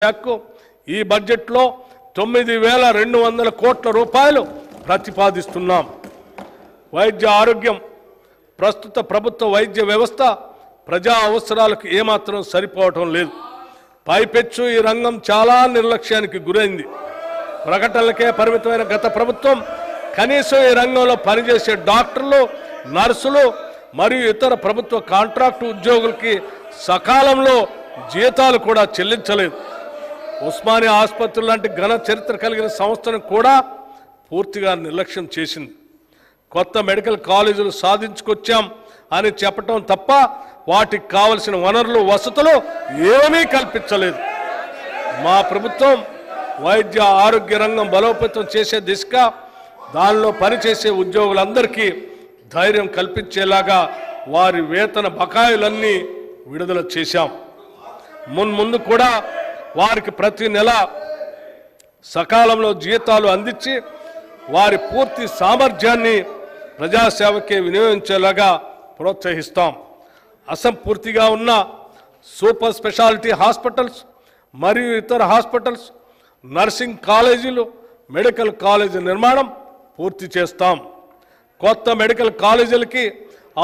శాఖకు ఈ బడ్జెట్లో 9,200 కోట్ల రూపాయలు ప్రతిపాదిస్తున్నాం. వైద్య ఆరోగ్యం ప్రస్తుత ప్రభుత్వ వైద్య వ్యవస్థ ప్రజా అవసరాలకు ఏమాత్రం సరిపోవటం లేదు. పైపెచ్చు ఈ రంగం చాలా నిర్లక్ష్యానికి గురైంది. ప్రకటనలకే పరిమితమైన గత ప్రభుత్వం కనీసం ఈ రంగంలో పనిచేసే డాక్టర్లు, నర్సులు మరియు ఇతర ప్రభుత్వ కాంట్రాక్టు ఉద్యోగులకి సకాలంలో జీతాలు కూడా చెల్లించలేదు. ఉస్మానియా ఆసుపత్రి లాంటి ఘన చరిత్ర కలిగిన సంస్థను కూడా పూర్తిగా నిర్లక్ష్యం చేసింది. కొత్త మెడికల్ కాలేజీలు సాధించుకొచ్చాం అని చెప్పటం తప్ప వాటికి కావలసిన వనరులు, వసతులు ఏమీ కల్పించలేదు. మా ప్రభుత్వం వైద్య ఆరోగ్య రంగం బలోపేతం చేసే దిశగా దానిలో పనిచేసే ఉద్యోగులందరికీ ధైర్యం కల్పించేలాగా వారి వేతన బకాయిలన్నీ విడుదల చేశాం. ముందు కూడా వారికి ప్రతి నెల సకాలంలో జీతాలు అందించి వారి పూర్తి సామర్థ్యాన్ని ప్రజాసేవకే వినియోగించేలాగా ప్రోత్సహిస్తాం. అసంపూర్తిగా ఉన్న సూపర్ స్పెషాలిటీ హాస్పిటల్స్ మరియు ఇతర హాస్పిటల్స్, నర్సింగ్ కాలేజీలు, మెడికల్ కాలేజీ నిర్మాణం పూర్తి చేస్తాం. కొత్త మెడికల్ కాలేజీలకి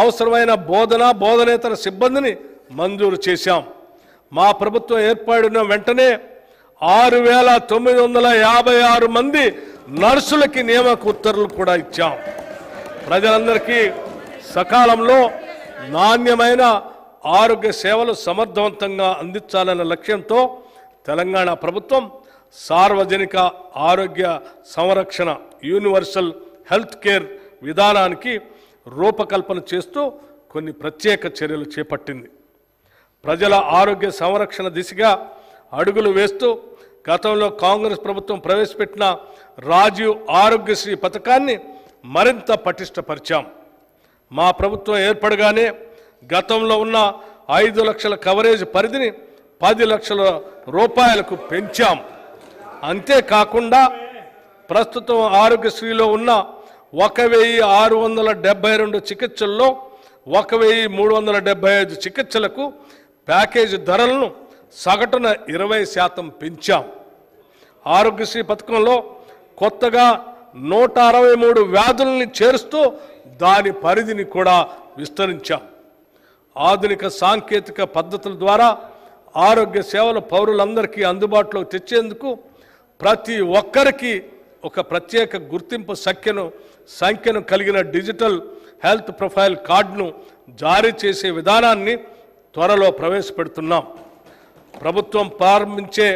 అవసరమైన బోధనేతర సిబ్బందిని మంజూరు చేశాం. మా ప్రభుత్వం ఏర్పడిన వెంటనే 6,956 మంది నర్సులకి నియామక ఉత్తర్వులు కూడా ఇచ్చాం. ప్రజలందరికీ సకాలంలో నాణ్యమైన ఆరోగ్య సేవలు సమర్థవంతంగా అందించాలన్న లక్ష్యంతో తెలంగాణ ప్రభుత్వం సార్వజనిక ఆరోగ్య సంరక్షణ యూనివర్సల్ హెల్త్ కేర్ విధానానికి రూపకల్పన చేస్తూ కొన్ని ప్రత్యేక చర్యలు చేపట్టింది. ప్రజల ఆరోగ్య సంరక్షణ దిశగా అడుగులు వేస్తూ గతంలో కాంగ్రెస్ ప్రభుత్వం ప్రవేశపెట్టిన రాజీవ్ ఆరోగ్యశ్రీ పథకాన్ని మరింత పటిష్టపరిచాం. మా ప్రభుత్వం ఏర్పడగానే గతంలో ఉన్న 5 లక్షల కవరేజ్ పరిధిని 10 లక్షల రూపాయలకు పెంచాం. అంతేకాకుండా ప్రస్తుతం ఆరోగ్యశ్రీలో ఉన్న 1,672 చికిత్సల్లో 1,375 చికిత్సలకు ప్యాకేజీ ధరలను సగటున 20% పెంచాం. ఆరోగ్యశ్రీ పథకంలో కొత్తగా 163 వ్యాధుల్ని చేరుస్తూ దాని పరిధిని కూడా విస్తరించాం. ఆధునిక సాంకేతిక పద్ధతుల ద్వారా ఆరోగ్య సేవలు పౌరులందరికీ అందుబాటులోకి తెచ్చేందుకు ప్రతి ఒక్కరికి ఒక ప్రత్యేక గుర్తింపు సంఖ్యను కలిగిన డిజిటల్ హెల్త్ ప్రొఫైల్ కార్డును జారీ చేసే విధానాన్ని త్వరలో ప్రవేశపెడుతున్నాం. ప్రభుత్వం ప్రారంభించే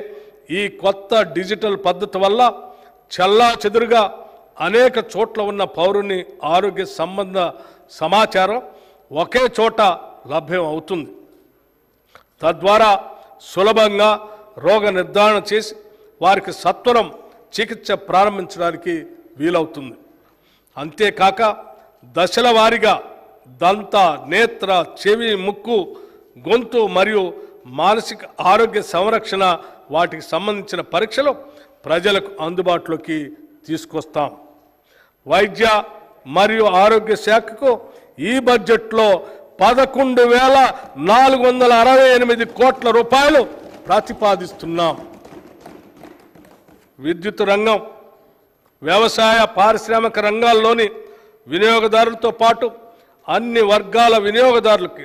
ఈ కొత్త డిజిటల్ పద్ధతి వల్ల చెల్లాచెదురుగా అనేక చోట్ల ఉన్న పౌరుని ఆరోగ్య సంబంధ సమాచారం ఒకే చోట లభ్యం అవుతుంది. తద్వారా సులభంగా రోగ నిర్ధారణ చేసి వారికి సత్వరం చికిత్స ప్రారంభించడానికి వీలవుతుంది. అంతేకాక దశల వారీగా దంత, నేత్ర, చెవి, ముక్కు, గొంతు మరియు మానసిక ఆరోగ్య సంరక్షణ వాటికి సంబంధించిన పరీక్షలు ప్రజలకు అందుబాటులోకి తీసుకొస్తాం. వైద్య మరియు ఆరోగ్య శాఖకు ఈ బడ్జెట్లో 11,468 కోట్ల రూపాయలు ప్రతిపాదిస్తున్నాం. విద్యుత్ రంగం, వ్యవసాయ, పారిశ్రామిక రంగాల్లోని వినియోగదారులతో పాటు అన్ని వర్గాల వినియోగదారులకి